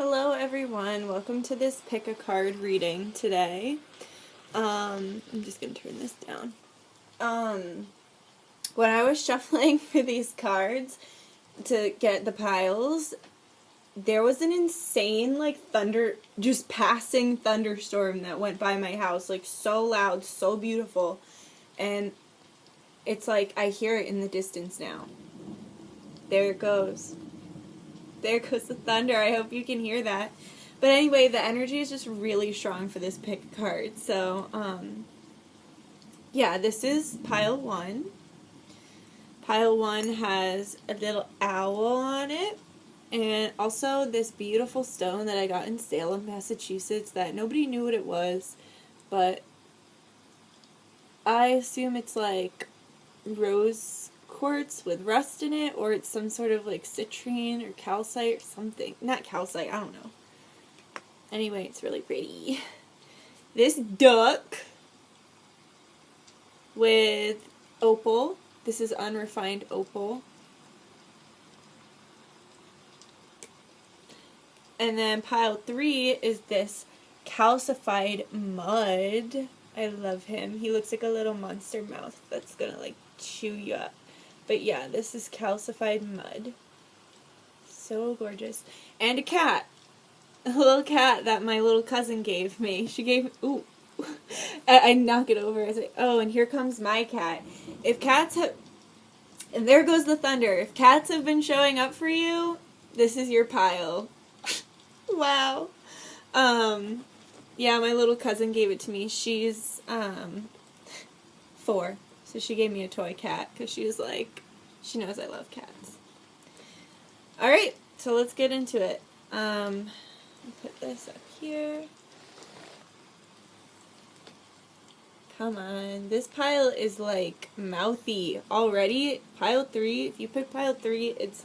Hello everyone, welcome to this pick a card reading today. I'm just going to turn this down. When I was shuffling for these cards to get the piles, there was an insane just passing thunderstorm that went by my house, so loud, so beautiful, and it's like I hear it in the distance now. There it goes. There goes the thunder. I hope you can hear that. But anyway, the energy is just really strong for this pick card. So, yeah, this is pile 1. Pile 1 has a little owl on it. And also this beautiful stone that I got in Salem, Massachusetts that nobody knew what it was. But I assume it's like rose quartz with rust in it, or it's some sort of citrine or calcite or something. Not calcite, I don't know. Anyway, it's really pretty. This duck with opal. This is unrefined opal. And then pile 3 is this calcified mud. I love him. He looks like a little monster mouth that's gonna chew you up. But yeah, this is calcified mud. So gorgeous. And a cat. A little cat that my little cousin gave me. She gave me, ooh. I knock it over. I say, oh, and here comes my cat. If cats have, and there goes the thunder. If cats have been showing up for you, this is your pile. Wow. Yeah, my little cousin gave it to me. She's, 4. So she gave me a toy cat because she was she knows I love cats. Alright, so let's get into it. Put this up here. Come on. This pile is mouthy already. Pile 3, if you pick pile 3, it's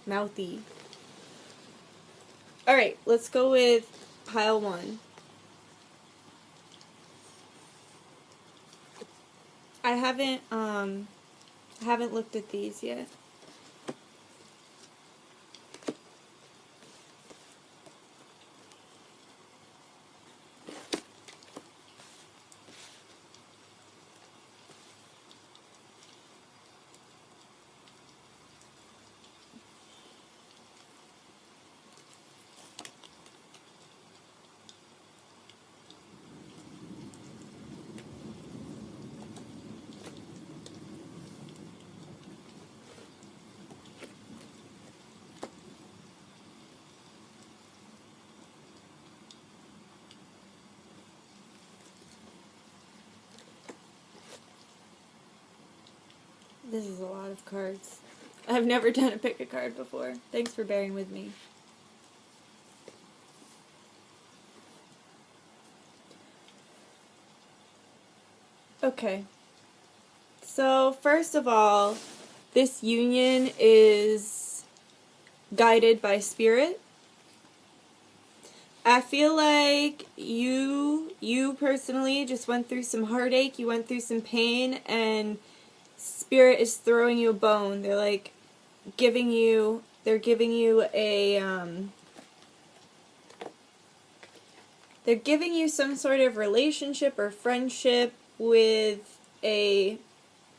mouthy. Alright, let's go with pile 1. I haven't looked at these yet. This is a lot of cards. I've never done a pick a card before. Thanks for bearing with me. Okay. So, first of all, this union is guided by spirit. I feel like you personally just went through some heartache, you went through some pain, and Spirit is throwing you a bone. They're giving you a they're giving you some sort of relationship or friendship with a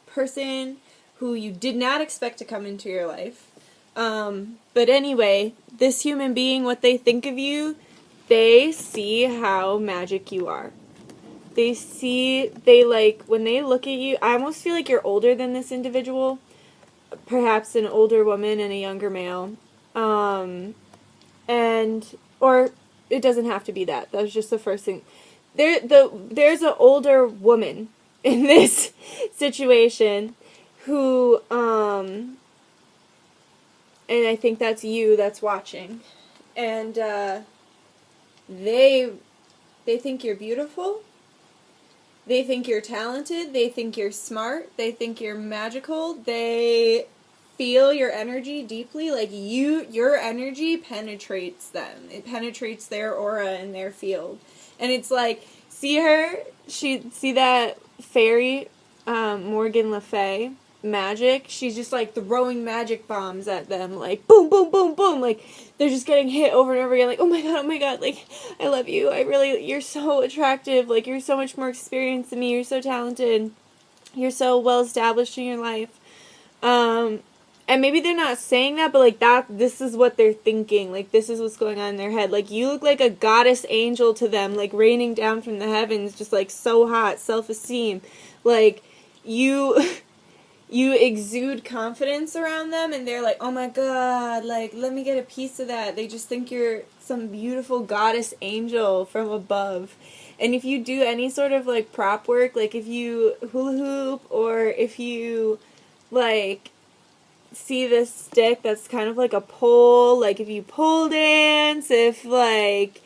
person who you did not expect to come into your life. But anyway, this human being, what they think of you, they see how magic you are. When they look at you, I almost feel like you're older than this individual. Perhaps an older woman and a younger male. Or it doesn't have to be that. That was just the first thing. There's an older woman in this situation who, and I think that's you that's watching. And, they think you're beautiful. They think you're talented, they think you're smart, they think you're magical, they feel your energy deeply, your energy penetrates them. It penetrates their aura and their field. And it's see her, see that fairy, Morgan Le Fay, magic. She's just like throwing magic bombs at them, like boom, boom, boom, boom. Like they're just getting hit over and over again. Like, oh my god, like I love you. You're so attractive. Like you're so much more experienced than me. You're so talented. You're so well established in your life. And maybe they're not saying that, but like this is what they're thinking. Like this is what's going on in their head. Like you look like a goddess angel to them, like raining down from the heavens, just like so hot, self-esteem. Like you exude confidence around them, and they're like, oh my god, like let me get a piece of that. They just think you're some beautiful goddess angel from above. And if you do any sort of like prop work, like if you hula hoop, or if you like see this stick that's kind of like a pole, like if you pole dance, if like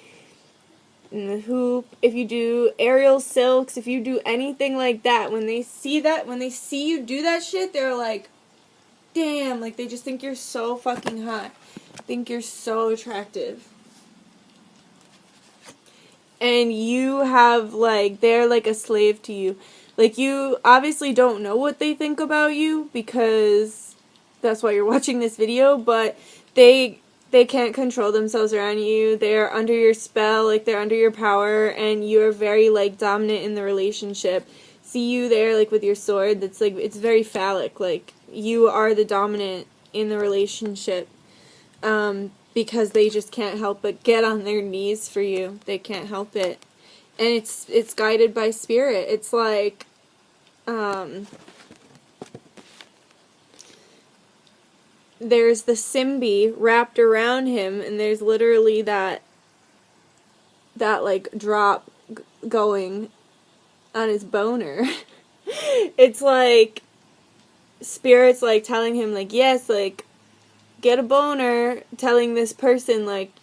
in the hoop, if you do aerial silks, if you do anything like that, when they see you do that shit, they're like, damn, like they just think you're so fucking hot, think you're so attractive. And you have like, they're like a slave to you. Like you obviously don't know what they think about you, because that's why you're watching this video, but they can't control themselves around you. They're under your spell, like they're under your power, and you're very like dominant in the relationship. See you there like with your sword, that's like, it's very phallic, like you are the dominant in the relationship, because they just can't help but get on their knees for you. They can't help it. And it's guided by spirit. It's like there's the Simbi wrapped around him, and there's literally that like drop going on his boner. It's like spirit's like telling him like, yes, like get a boner, telling this person like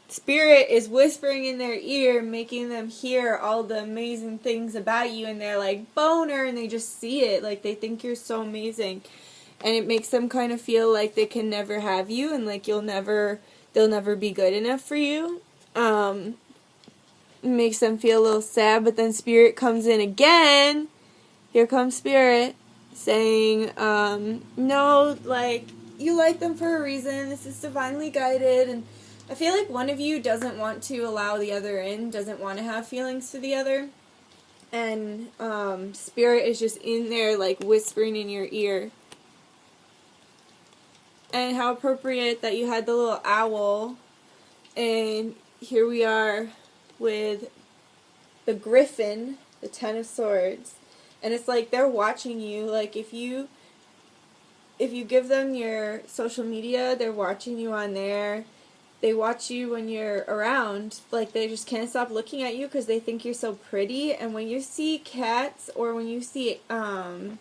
spirit is whispering in their ear, making them hear all the amazing things about you, and they're like boner, and they just see it, like they think you're so amazing. And it makes them kind of feel like they can never have you, and like they'll never be good enough for you. It makes them feel a little sad, but then spirit comes in again. Here comes spirit saying, no, like you like them for a reason. This is divinely guided. And I feel like one of you doesn't want to allow the other in, doesn't want to have feelings for the other. And spirit is just in there like whispering in your ear. And how appropriate that you had the little owl. And here we are with the Griffin, the Ten of Swords. And it's like they're watching you. Like if you give them your social media, they're watching you on there. They watch you when you're around. Like they just can't stop looking at you because they think you're so pretty. And when you see cats, or when you see and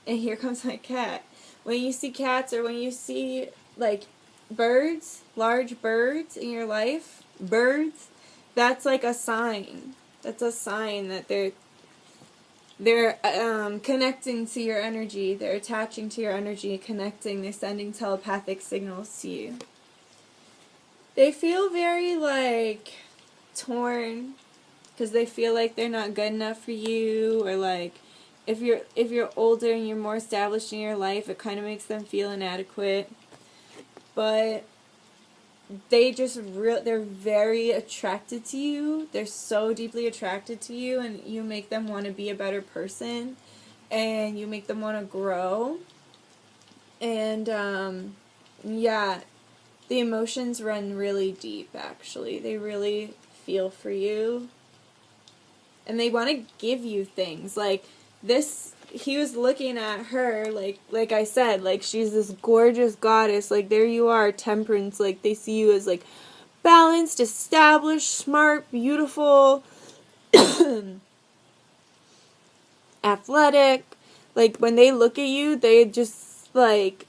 here comes my cat. When you see cats, or when you see, like, birds, large birds in your life, birds, that's like a sign. That's a sign that they're connecting to your energy. They're attaching to your energy, connecting. They're sending telepathic signals to you. They feel very, like, torn, because they feel like they're not good enough for you, or, like, if you're older and you're more established in your life, it kind of makes them feel inadequate. But they just they're very attracted to you. They're so deeply attracted to you, and you make them want to be a better person, and you make them want to grow. And yeah, the emotions run really deep, actually. They really feel for you. And they want to give you things. Like this, he was looking at her, like I said, like she's this gorgeous goddess, like there you are, temperance, like they see you as like balanced, established, smart, beautiful, athletic. Like when they look at you, they just like,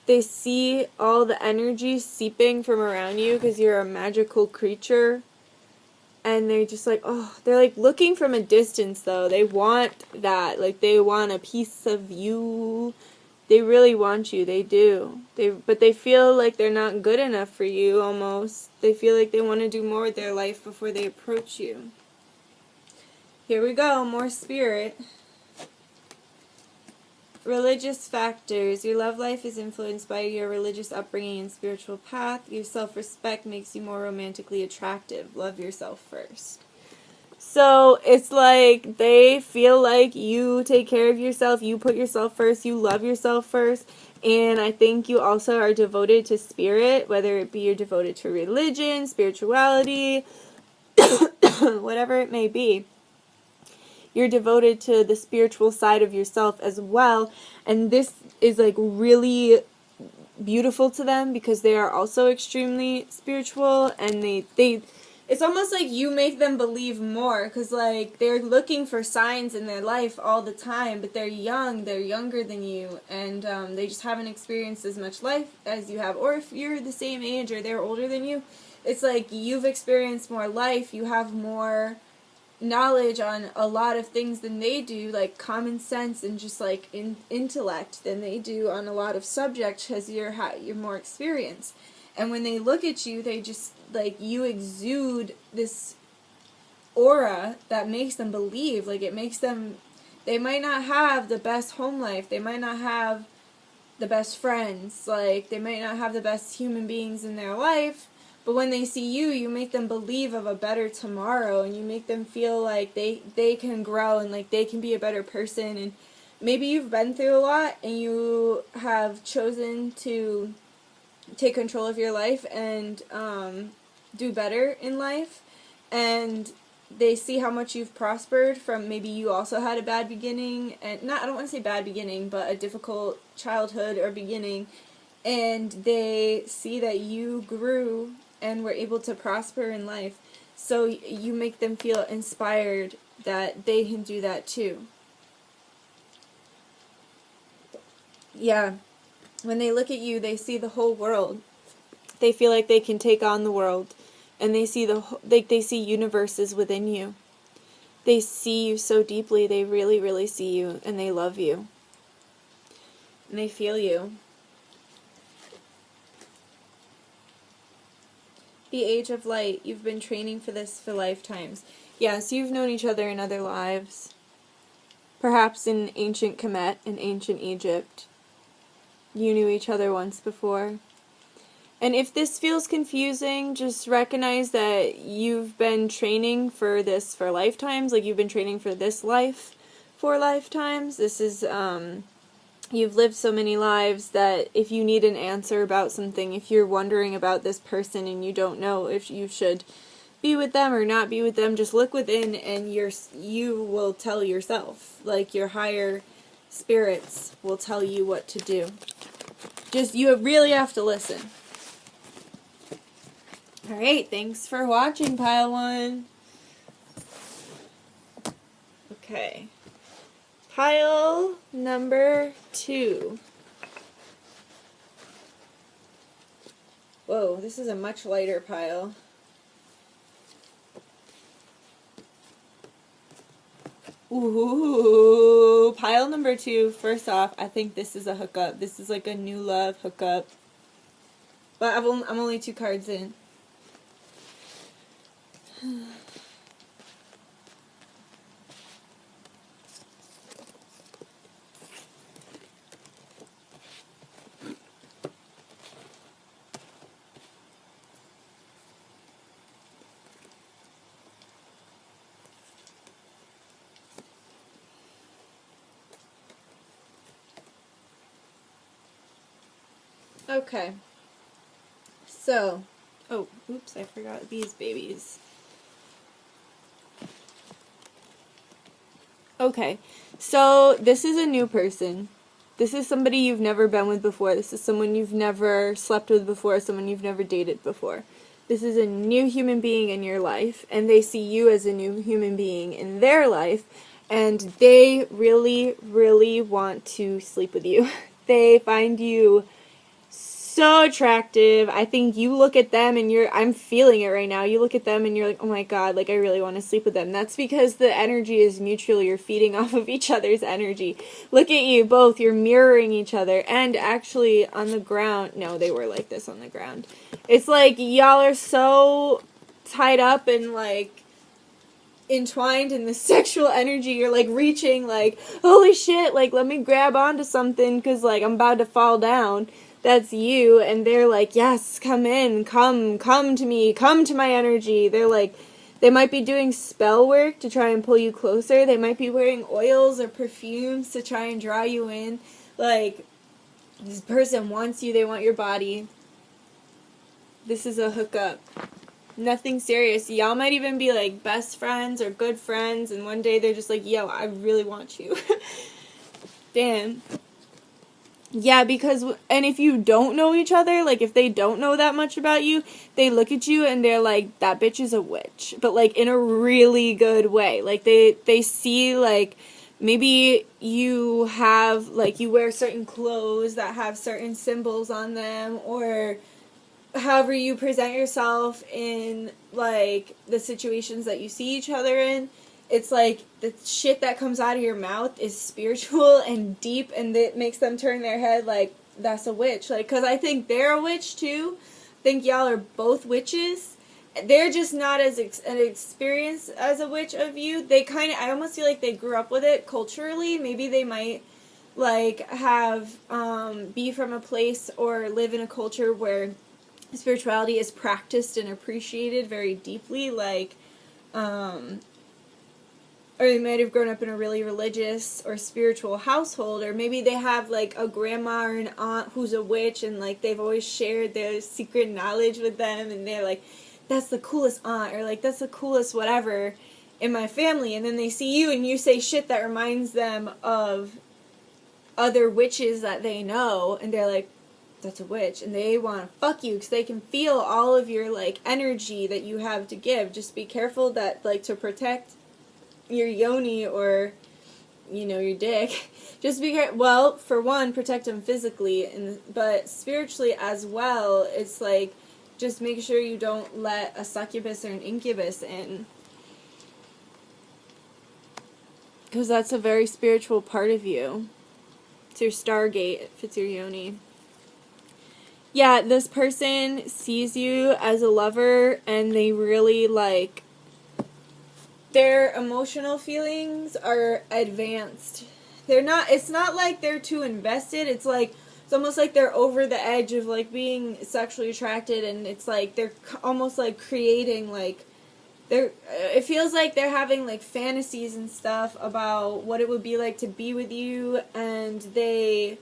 they see all the energy seeping from around you because you're a magical creature. And they're just like, oh, they're like looking from a distance though. They want that. Like they want a piece of you. They really want you. They do. But they feel like they're not good enough for you almost. They feel like they want to do more with their life before they approach you. Here we go. More spirit. Religious factors. Your love life is influenced by your religious upbringing and spiritual path. Your self-respect makes you more romantically attractive. Love yourself first. So it's like they feel like you take care of yourself, you put yourself first, you love yourself first, and I think you also are devoted to spirit, whether it be you're devoted to religion, spirituality, whatever it may be. You're devoted to the spiritual side of yourself as well, and this is like really beautiful to them because they are also extremely spiritual, and they it's almost like you make them believe more because like they're looking for signs in their life all the time, but they're younger than you, and they just haven't experienced as much life as you have. Or if you're the same age or they're older than you, it's like you've experienced more life, you have more knowledge on a lot of things than they do, like common sense and just like intellect than they do on a lot of subjects because you're more experienced. And when they look at you, they just like you exude this aura that makes them believe. Like it makes them, they might not have the best home life, they might not have the best friends, like they might not have the best human beings in their life, but when they see you, you make them believe of a better tomorrow, and you make them feel like they can grow and like they can be a better person. And maybe you've been through a lot and you have chosen to take control of your life and do better in life, and they see how much you've prospered from maybe you also had a bad beginning, and I don't want to say bad beginning, but a difficult childhood or beginning, and they see that you grew and were able to prosper in life. So you make them feel inspired that they can do that too. Yeah. When they look at you, they see the whole world. They feel like they can take on the world, and they see they see universes within you. They see you so deeply. They really, really see you, and they love you. And they feel you. The age of light. You've been training for this for lifetimes. Yes, you've known each other in other lives. Perhaps in ancient Kemet, in ancient Egypt. You knew each other once before. And if this feels confusing, just recognize that you've been training for this for lifetimes. Like you've been training for this life for lifetimes. This is, you've lived so many lives that if you need an answer about something, if you're wondering about this person and you don't know if you should be with them or not be with them, just look within and you will tell yourself. Like your higher spirits will tell you what to do. Just, you really have to listen. Alright, thanks for watching, Pile 1. Okay. Pile number 2. Whoa, this is a much lighter pile. Ooh, pile number 2. First off, I think this is a hookup. This is like a new love hookup. But I'm only 2 cards in. Okay. So, oh, oops, I forgot these babies. Okay, so this is a new person. This is somebody you've never been with before. This is someone you've never slept with before, someone you've never dated before. This is a new human being in your life, and they see you as a new human being in their life, and they really, really want to sleep with you. They find you so attractive. I think you look at them and I'm feeling it right now. You look at them and you're like, oh my god, like I really want to sleep with them. That's because the energy is mutual. You're feeding off of each other's energy. Look at you both. You're mirroring each other. And actually on the ground, no, they were like this on the ground. It's like y'all are so tied up and like entwined in this sexual energy. You're like reaching, like, holy shit, like, let me grab onto something because, like, I'm about to fall down. That's you. And they're like, yes, come in, come to me, come to my energy. They're like, they might be doing spell work to try and pull you closer. They might be wearing oils or perfumes to try and draw you in. Like, this person wants you, they want your body. This is a hookup. Nothing serious. Y'all might even be like best friends or good friends, and one day they're just like, yo, I really want you. Damn. Yeah, because, and if you don't know each other, like if they don't know that much about you, they look at you and they're like, that bitch is a witch. But like in a really good way. Like they see like, maybe you have, like you wear certain clothes that have certain symbols on them, or however you present yourself in, like, the situations that you see each other in, it's like the shit that comes out of your mouth is spiritual and deep, and it makes them turn their head like, that's a witch. Like, because I think they're a witch too. I think y'all are both witches. They're just not as an experienced as a witch of you. They kind of, I almost feel like they grew up with it culturally. Maybe they might, like, have, be from a place or live in a culture where spirituality is practiced and appreciated very deeply, like, or they might have grown up in a really religious or spiritual household, or maybe they have, like, a grandma or an aunt who's a witch, and, like, they've always shared their secret knowledge with them, and they're like, that's the coolest aunt, or, like, that's the coolest whatever in my family, and then they see you, and you say shit that reminds them of other witches that they know, and they're like, that's a witch, and they want to fuck you because they can feel all of your, like, energy that you have to give. Just be careful that, like, to protect your yoni or, you know, your dick, just be well, for one, protect them physically, but spiritually as well. It's like, just make sure you don't let a succubus or an incubus in, because that's a very spiritual part of you. It's your stargate if it's your yoni. Yeah, this person sees you as a lover, and they really, like, their emotional feelings are advanced. They're not, it's not like they're too invested, it's like, it's almost like they're over the edge of, like, being sexually attracted, and it's like, they're almost, like, creating, like, it feels like they're having, like, fantasies and stuff about what it would be like to be with you, and they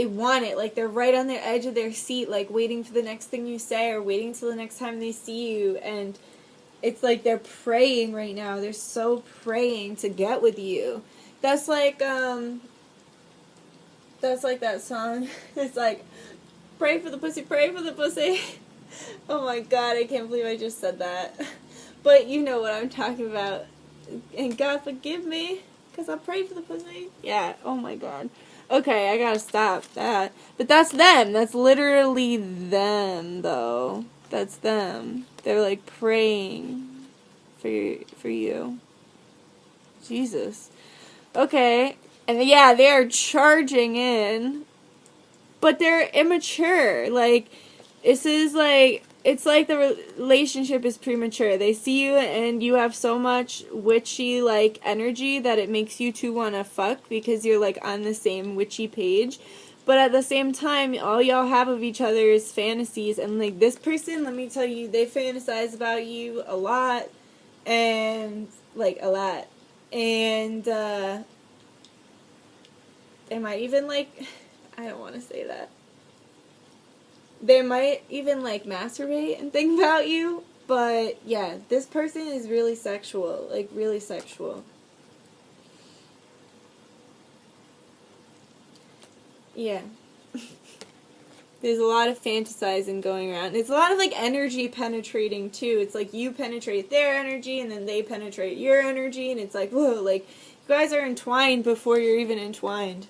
want it, like, they're right on the edge of their seat, like, waiting for the next thing you say, or waiting till the next time they see you, and it's like they're praying right now, they're so praying to get with you. That's like that song, it's like, pray for the pussy, pray for the pussy. Oh my god, I can't believe I just said that. But you know what I'm talking about. And God forgive me, because I pray for the pussy. Yeah, oh my god. Okay, I gotta stop that. But that's them. That's literally them, though. That's them. They're, like, praying for you. Jesus. Okay. And yeah, they are charging in. But they're immature. Like, this is, like, it's like the relationship is premature. They see you and you have so much witchy, like, energy that it makes you two want to fuck because you're, like, on the same witchy page. But at the same time, all y'all have of each other is fantasies. And, like, this person, let me tell you, they fantasize about you a lot. And, like, a lot. And, they might even, like, I don't want to say that. They might even, like, masturbate and think about you, but, yeah, this person is really sexual, like, really sexual. Yeah. There's a lot of fantasizing going around. There's a lot of, like, energy penetrating, too. It's like you penetrate their energy, and then they penetrate your energy, and it's like, whoa, like, you guys are entwined before you're even entwined.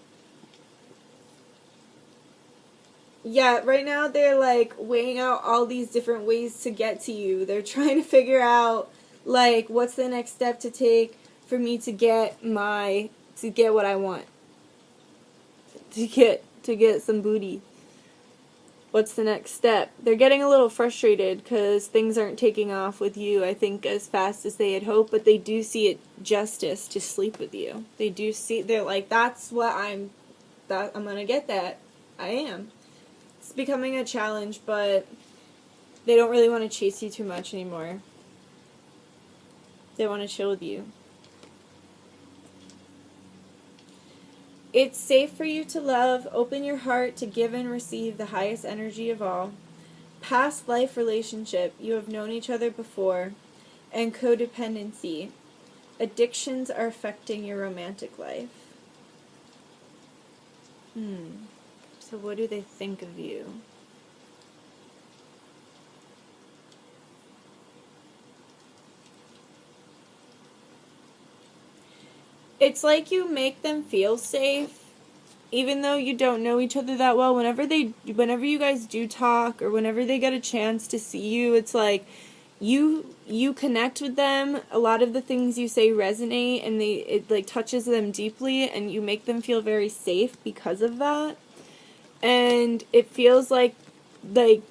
Yeah, right now they're, like, weighing out all these different ways to get to you. They're trying to figure out, like, what's the next step to take for me to get what I want. To get some booty. what's the next step? They're getting a little frustrated because things aren't taking off with you, I think, as fast as they had hoped, but they do see it justice to sleep with you. They do see, they're like, that's what I'm gonna get that. I am. It's becoming a challenge, but they don't really want to chase you too much anymore. They want to chill with you. It's safe for you to love. Open your heart to give and receive the highest energy of all. Past life relationship. You have known each other before. And codependency. Addictions are affecting your romantic life. So what do they think of you? It's like you make them feel safe, even though you don't know each other that well. Whenever you guys do talk, or whenever they get a chance to see you, it's like you connect with them. A lot of the things you say resonate, and it like touches them deeply, and you make them feel very safe because of that. And it feels like they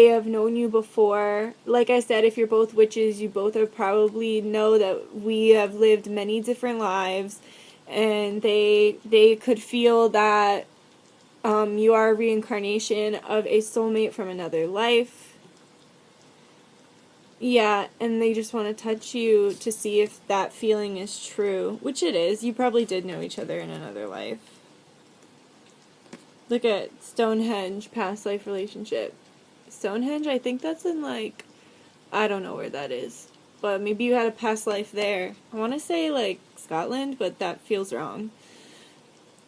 have known you before. Like I said, if you're both witches, you both have probably know that we have lived many different lives, and they could feel that you are a reincarnation of a soulmate from another life. Yeah, and they just want to touch you to see if that feeling is true, which it is. You probably did know each other in another life. Look at Stonehenge, past life relationship. Stonehenge, I think that's in, like, I don't know where that is, but maybe you had a past life there. I want to say, like, Scotland, but that feels wrong.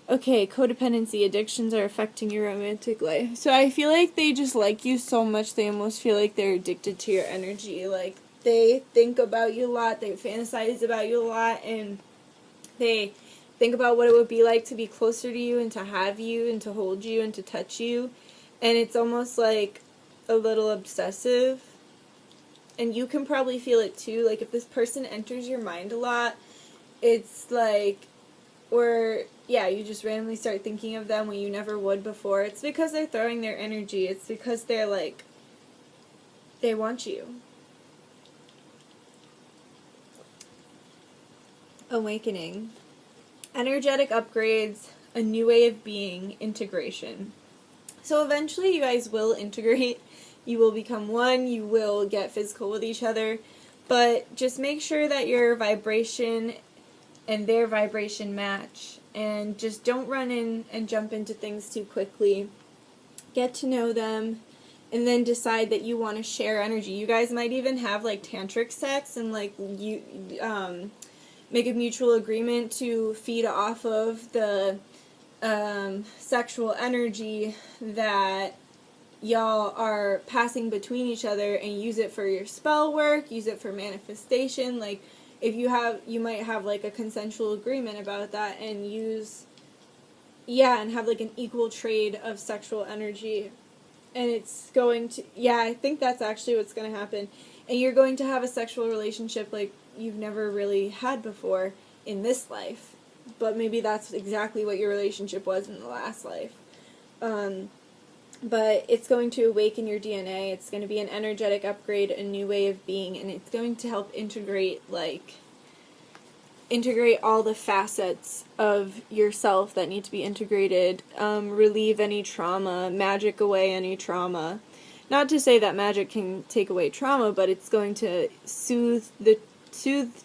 Okay, codependency. Addictions are affecting your romantic life. So I feel like they just like you so much, they almost feel like they're addicted to your energy. Like, they think about you a lot, they fantasize about you a lot, and they think about what it would be like to be closer to you and to have you and to hold you and to touch you. And it's almost like a little obsessive. And you can probably feel it too. Like, if this person enters your mind a lot, it's like, or yeah, you just randomly start thinking of them when you never would before. It's because they're throwing their energy. It's because they're like, they want you. Awakening. Energetic upgrades, a new way of being, integration. So eventually you guys will integrate. You will become one. You will get physical with each other. But just make sure that your vibration and their vibration match. And just don't run in and jump into things too quickly. Get to know them. And then decide that you want to share energy. You guys might even have like tantric sex and like you make a mutual agreement to feed off of the sexual energy that y'all are passing between each other, and use it for your spell work, use it for manifestation. Like, if you might have like a consensual agreement about that, and and have like an equal trade of sexual energy. And it's going to, I think that's actually what's going to happen. And you're going to have a sexual relationship like you've never really had before in this life. But maybe that's exactly what your relationship was in the last life. But it's going to awaken your DNA. It's going to be an energetic upgrade, a new way of being, and it's going to help integrate all the facets of yourself that need to be integrated, relieve any trauma, magic away any trauma. Not to say that magic can take away trauma, but it's going to soothe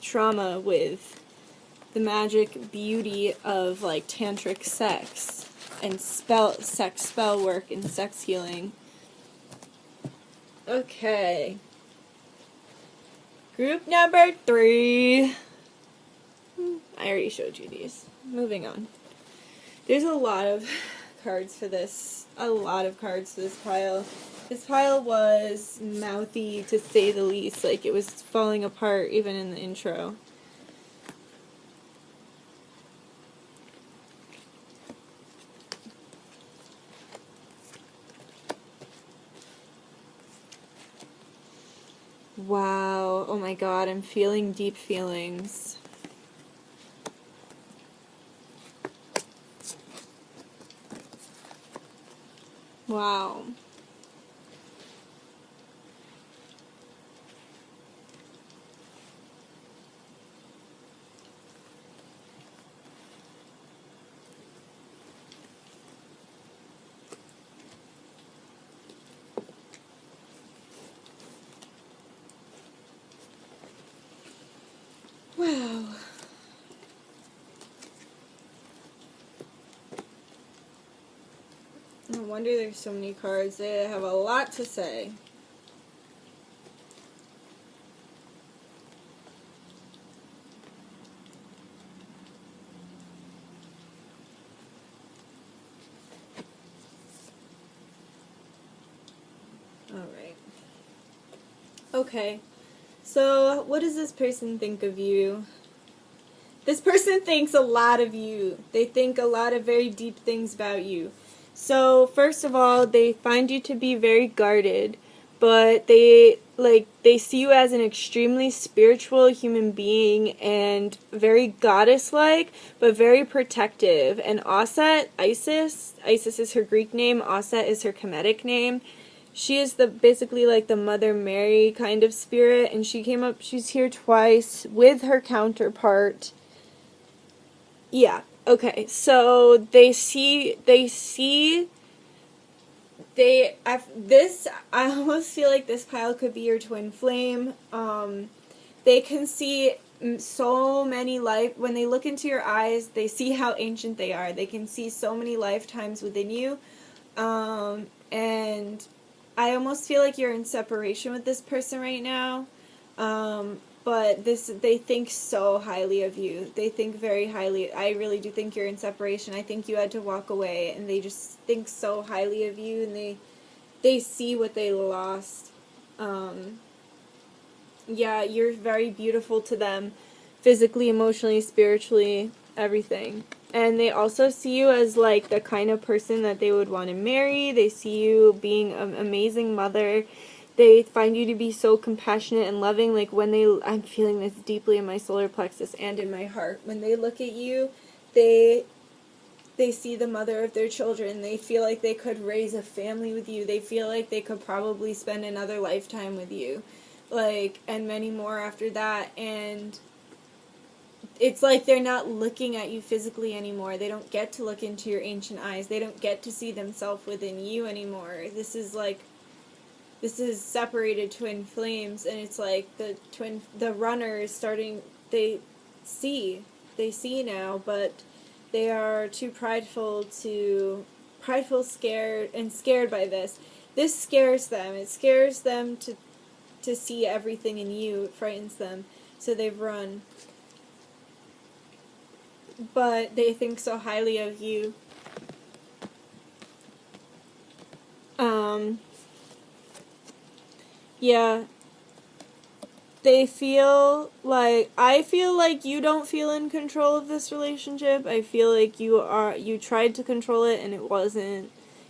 trauma with the magic beauty of like tantric sex and sex spell work and sex healing. Okay. Group number 3. I already showed you these. Moving on. There's a lot of cards for this. A lot of cards for this pile. This pile was mouthy, to say the least. Like, it was falling apart even in the intro. Wow. Oh my god, I'm feeling deep feelings. Wow. Wow. No wonder there's so many cards. They have a lot to say. Alright. Okay. So, what does this person think of you? This person thinks a lot of you. They think a lot of very deep things about you. So, first of all, they find you to be very guarded, but they see you as an extremely spiritual human being and very goddess-like, but very protective. And Isis is her Greek name, Aset is her Kemetic name. She is basically like the Mother Mary kind of spirit, and she's here twice with her counterpart. Yeah, okay, so I almost feel like this pile could be your twin flame. They can see so many when they look into your eyes, they see how ancient they are. They can see so many lifetimes within you, and I almost feel like you're in separation with this person right now, but they think so highly of you. They think very highly. I really do think you're in separation. I think you had to walk away, and they just think so highly of you, and they see what they lost. Yeah, you're very beautiful to them, physically, emotionally, spiritually, everything. And they also see you as, like, the kind of person that they would want to marry. They see you being an amazing mother. They find you to be so compassionate and loving. Like, I'm feeling this deeply in my solar plexus and in my heart. When they look at you, they see the mother of their children. They feel like they could raise a family with you. They feel like they could probably spend another lifetime with you. Like, and many more after that. And it's like they're not looking at you physically anymore. They don't get to look into your ancient eyes. They don't get to see themselves within you anymore. This is separated twin flames, and it's like the runner is starting, they see now, but they are too prideful, scared by this. This scares them. It scares them to see everything in you. It frightens them, so they've run. But they think so highly of you. Yeah. They feel like, I feel like you don't feel in control of this relationship. I feel like you tried to control it and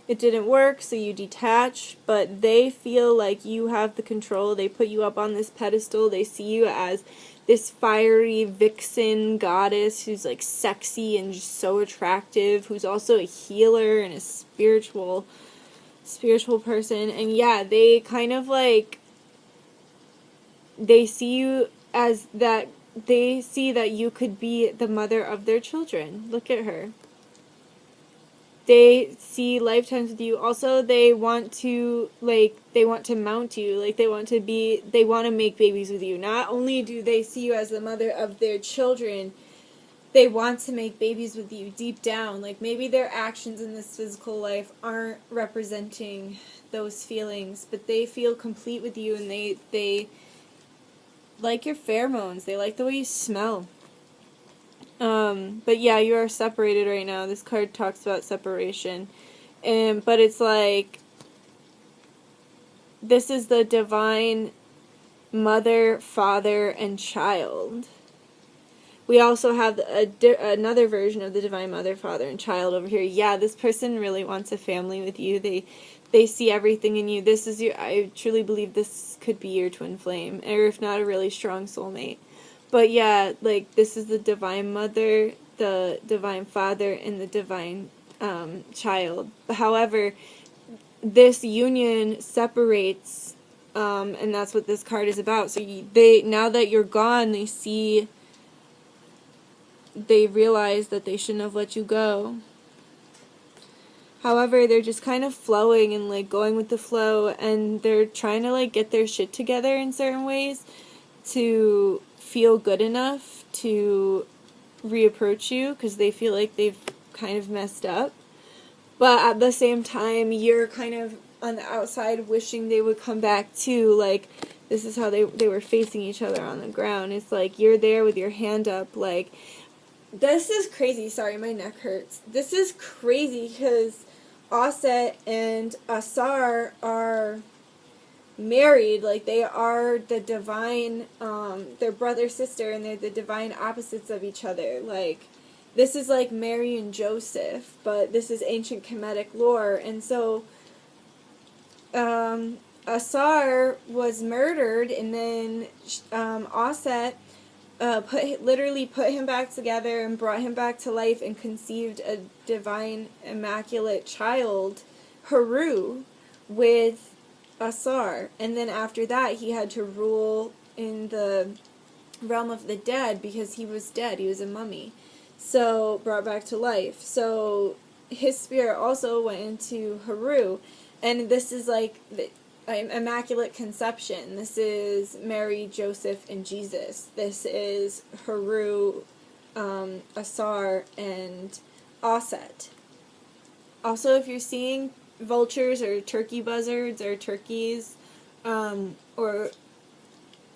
it didn't work, so you detach, but they feel like you have the control. They put you up on this pedestal. They see you as this fiery vixen goddess who's like sexy and just so attractive, who's also a healer and a spiritual person. And yeah, they kind of like, they see you as that, they see that you could be the mother of their children. Look at her. They see lifetimes with you. Also, they want to mount you. Like, they want to make babies with you. Not only do they see you as the mother of their children, they want to make babies with you deep down. Like, maybe their actions in this physical life aren't representing those feelings, but they feel complete with you, and they like your pheromones. They like the way you smell. But yeah, you are separated right now. This card talks about separation. But it's like, this is the divine mother, father, and child. We also have another version of the divine mother, father, and child over here. Yeah, this person really wants a family with you. They see everything in you. I truly believe this could be your twin flame, or if not, a really strong soulmate. But yeah, like, this is the divine mother, the divine father, and the divine child. However, this union separates, and that's what this card is about. So now that you're gone, they realize that they shouldn't have let you go. However, they're just kind of flowing and, like, going with the flow, and they're trying to, like, get their shit together in certain ways to feel good enough to reapproach you because they feel like they've kind of messed up. But at the same time, you're kind of on the outside wishing they would come back too. Like, this is how they were facing each other on the ground. It's like you're there with your hand up. Like, this is crazy. Sorry, my neck hurts. This is crazy because Offset and Asar are married. Like, they are the divine, they're brother, sister, and they're the divine opposites of each other. Like, this is like Mary and Joseph, but this is ancient Kemetic lore. And so, Asar was murdered, and then Offset literally put him back together and brought him back to life and conceived a divine, immaculate child, Haru, with Asar. And then after that, he had to rule in the realm of the dead because he was dead. He was a mummy. So, brought back to life. So, his spirit also went into Haru. And this is like the Immaculate Conception. This is Mary, Joseph, and Jesus. This is Haru, Asar, and Offset. Also, if you're seeing vultures or turkey buzzards or turkeys, or,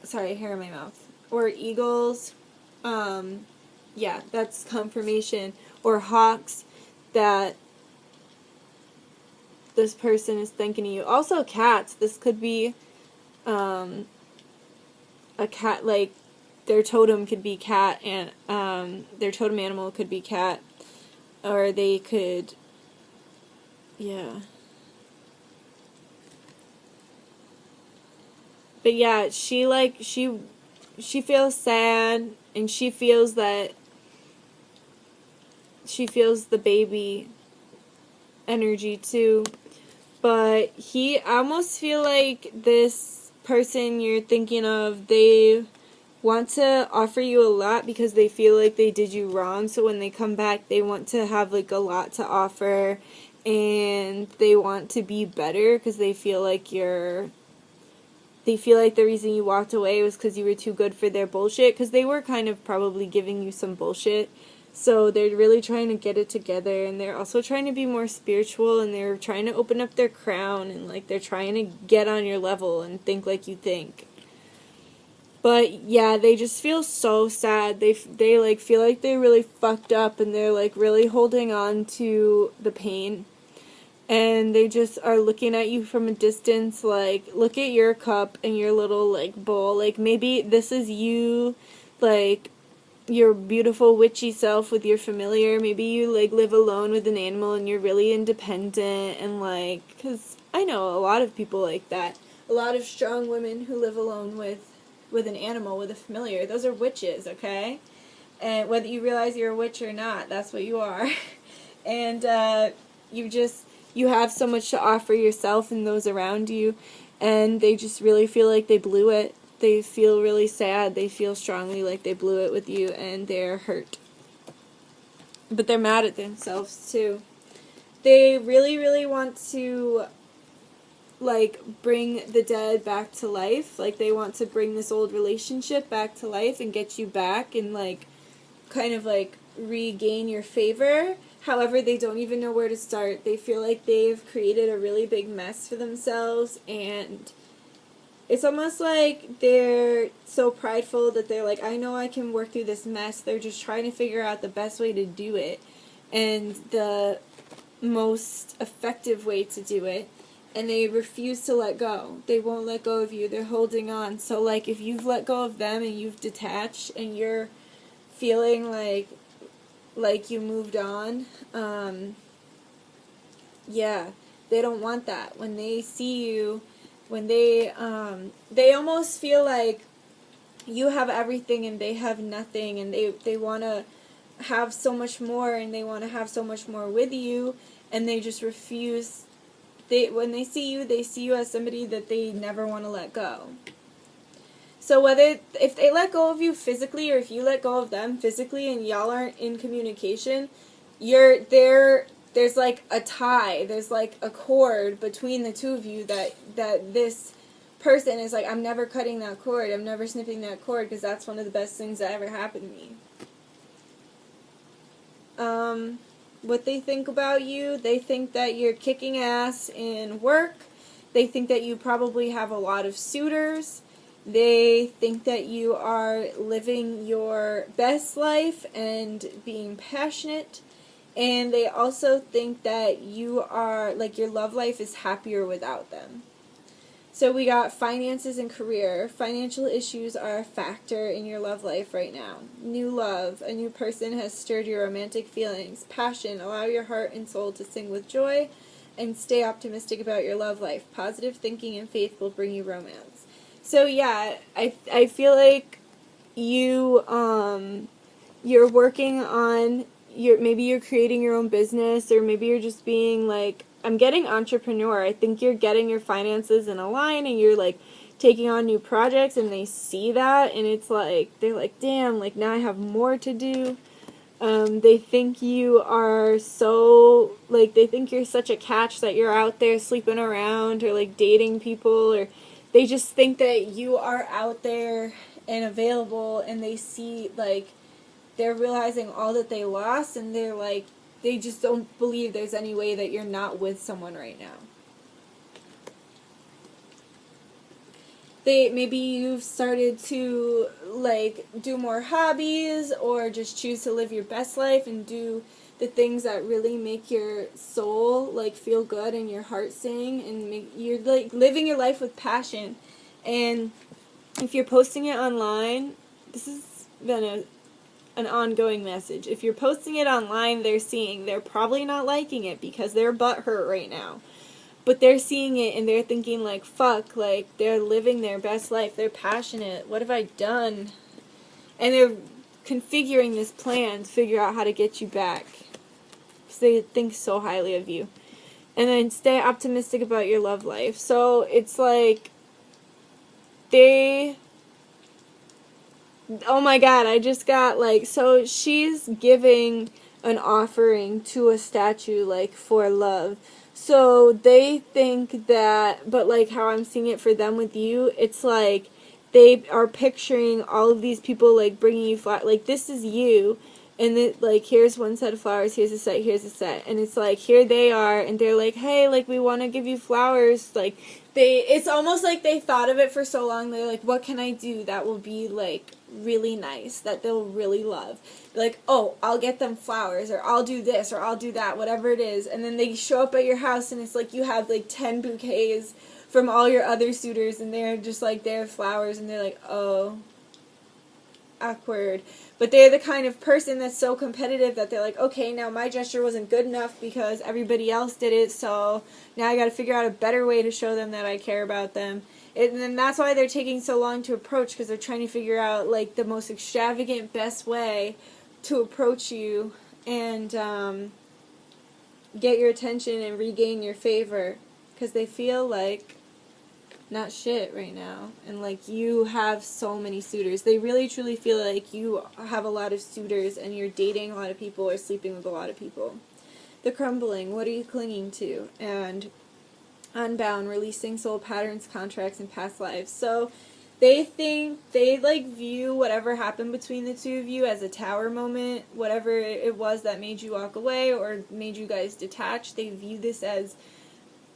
sorry, hair in my mouth, or eagles, yeah, that's confirmation. Or hawks, that this person is thinking of you. Also cats. This could be a cat, like their totem could be cat, and their totem animal could be cat. Or they could, yeah. But yeah, she feels sad, and she feels that she feels the baby energy too. But I almost feel like this person you're thinking of, they want to offer you a lot because they feel like they did you wrong. So when they come back, they want to have like a lot to offer, and they want to be better because they feel like the reason you walked away was because you were too good for their bullshit, because they were kind of probably giving you some bullshit. So they're really trying to get it together, and they're also trying to be more spiritual, and they're trying to open up their crown, and like they're trying to get on your level and think like you think. But yeah, they just feel so sad. They like feel like they really fucked up, and they're like really holding on to the pain. And they just are looking at you from a distance, like, look at your cup and your little, like, bowl. Like, maybe this is you, like, your beautiful witchy self with your familiar. Maybe you, like, live alone with an animal and you're really independent and, like, because I know a lot of people like that. A lot of strong women who live alone with an animal, with a familiar. Those are witches, okay? And whether you realize you're a witch or not, that's what you are. And, you have so much to offer yourself and those around you, and they just really feel like they blew it. They feel really sad. They feel strongly like they blew it with you, and they're hurt. But they're mad at themselves, too. They really, really want to, like, bring the dead back to life. Like, they want to bring this old relationship back to life and get you back and, like, kind of, like, regain your favor. However, they don't even know where to start. They feel like they've created a really big mess for themselves, and it's almost like they're so prideful that they're like, I know I can work through this mess. They're just trying to figure out the best way to do it and the most effective way to do it, and they refuse to let go. They won't let go of you. They're holding on. So, like, if you've let go of them and you've detached and you're feeling like you moved on, yeah, they don't want that. When they see you, when they almost feel like you have everything and they have nothing, and they want to have so much more, and they want to have so much more with you, and they just refuse. When they see you as somebody that they never want to let go. So if they let go of you physically, or if you let go of them physically, and y'all aren't in communication, there's like a tie, there's like a cord between the two of you that this person is like, I'm never cutting that cord, I'm never snipping that cord, because that's one of the best things that ever happened to me. What they think about you, they think that you're kicking ass in work, they think that you probably have a lot of suitors, they think that you are living your best life and being passionate, and they also think that you are, like, your love life is happier without them. So we got finances and career. Financial issues are a factor in your love life right now. New love. A new person has stirred your romantic feelings. Passion. Allow your heart and soul to sing with joy. And stay optimistic about your love life. Positive thinking and faith will bring you romance. So yeah, I feel like you're working on maybe you're creating your own business, or maybe you're just being like, I'm getting entrepreneur. I think you're getting your finances in a line, and you're like taking on new projects, and they see that, and it's like, they're like, damn, like now I have more to do. They think you are so, like, they think you're such a catch that you're out there sleeping around or like dating people, or they just think that you are out there and available, and they see, like, they're realizing all that they lost, and they're like, they just don't believe there's any way that you're not with someone right now. Maybe you've started to, like, do more hobbies, or just choose to live your best life and do the things that really make your soul, like, feel good and your heart sing, and you're, like, living your life with passion. And if you're posting it online, this has been an ongoing message. If you're posting it online, they're probably not liking it because they're butthurt right now. But they're seeing it and they're thinking, like, fuck, like, they're living their best life, they're passionate, what have I done? And they're configuring this plan to figure out how to get you back, because they think so highly of you. And then stay optimistic about your love life. So it's like, oh my god, I just got, like, so she's giving an offering to a statue, like, for love. So they think that, but, like, how I'm seeing it for them with you, it's like they are picturing all of these people, like, bringing you flowers. Like, this is you, and then, like, here's one set of flowers, here's a set, here's a set. And it's like, here they are, and they're like, hey, like, we want to give you flowers. Like, it's almost like they thought of it for so long. They're like, what can I do that will be, like, really nice, that they'll really love? Like, oh, I'll get them flowers, or I'll do this, or I'll do that, whatever it is. And then they show up at your house, and it's like you have, like, 10 bouquets from all your other suitors, and they're just like, they're flowers, and they're like, oh, awkward. But they're the kind of person that's so competitive that they're like, okay, now my gesture wasn't good enough because everybody else did it, so now I gotta figure out a better way to show them that I care about them. And then that's why they're taking so long to approach, because they're trying to figure out, like, the most extravagant, best way to approach you and get your attention and regain your favor, because they feel like not shit right now, and, like, you have so many suitors. They really truly feel like you have a lot of suitors, and you're dating a lot of people or sleeping with a lot of people. The crumbling, what are you clinging to? And unbound, releasing soul patterns, contracts, and past lives. So they think, they, like, view whatever happened between the two of you as a tower moment. Whatever it was that made you walk away or made you guys detach, they view this as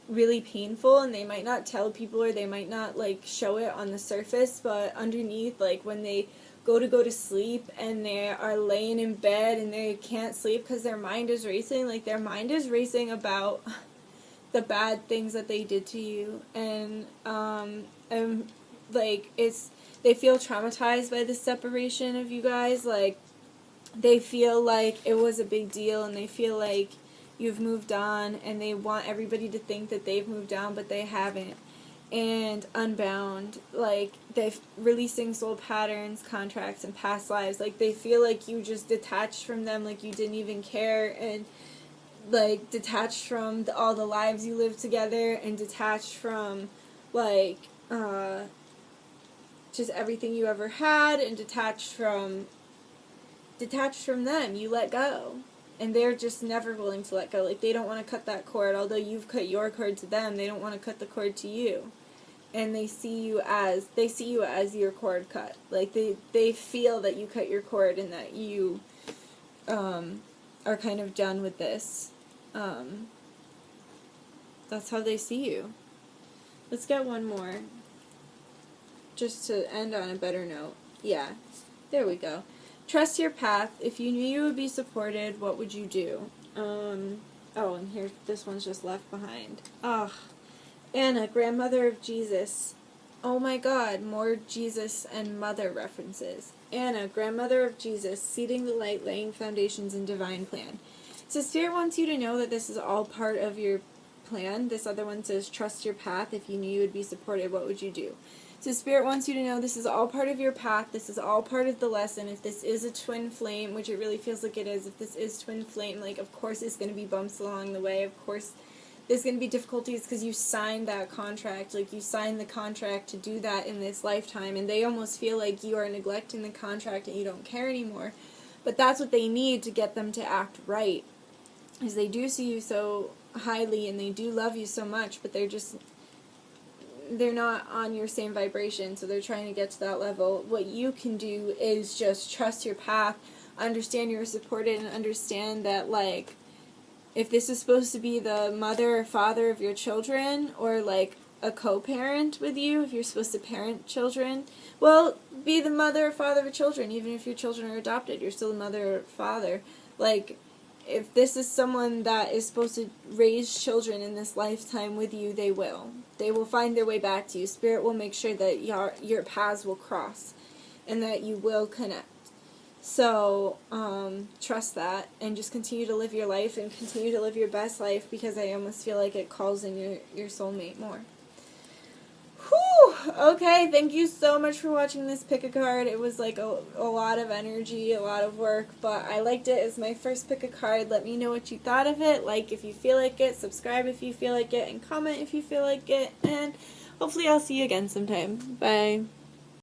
really painful, and they might not tell people, or they might not, like, show it on the surface, but underneath, like, when they go to sleep and they are laying in bed and they can't sleep because their mind is racing, like, their mind is racing about the bad things that they did to you, and like, they feel traumatized by the separation of you guys. Like, they feel like it was a big deal, and they feel like you've moved on, and they want everybody to think that they've moved on, but they haven't. And unbound, like, they're releasing soul patterns, contracts, and past lives. Like, they feel like you just detached from them, like you didn't even care, and, like, detached from all the lives you lived together, and detached from, like, just everything you ever had, and detached from them. You let go. And they're just never willing to let go. Like, they don't want to cut that cord. Although you've cut your cord to them, they don't want to cut the cord to you. and they see you as your cord cut. Like they feel that you cut your cord and that you are kind of done with this. That's how they see you. Let's get one more, just to end on a better note. Yeah, there we go. Trust your path. If you knew you would be supported, what would you do? Oh, and here, this one's just left behind. Ugh. Anna, grandmother of Jesus. Oh my God, more Jesus and mother references. Anna, grandmother of Jesus, seeding the light, laying foundations in divine plan. So Spirit wants you to know that this is all part of your plan. This other one says, trust your path. If you knew you would be supported, what would you do? So Spirit wants you to know this is all part of your path. This is all part of the lesson. If this is a twin flame, which it really feels like it is, if this is twin flame, like, of course there's going to be bumps along the way. Of course there's going to be difficulties because you signed that contract. Like, you signed the contract to do that in this lifetime, and they almost feel like you are neglecting the contract and you don't care anymore. But that's what they need to get them to act right, is they do see you so highly and they do love you so much, but they're not on your same vibration, so they're trying to get to that level. What you can do is just trust your path, understand you're supported, and understand that, like, if this is supposed to be the mother or father of your children, or like a co-parent with you, if you're supposed to parent children, well, be the mother or father of children. Even if your children are adopted, you're still the mother or father. Like, if this is someone that is supposed to raise children in this lifetime with you, they will. They will find their way back to you. Spirit will make sure that your paths will cross and that you will connect. So, trust that and just continue to live your life and continue to live your best life, because I almost feel like it calls in your soulmate more. Whew! Okay, thank you so much for watching this pick a card. It was like a lot of energy, a lot of work, but I liked it as my first pick a card. Let me know what you thought of it. Like if you feel like it, subscribe if you feel like it, and comment if you feel like it, and hopefully I'll see you again sometime. Bye.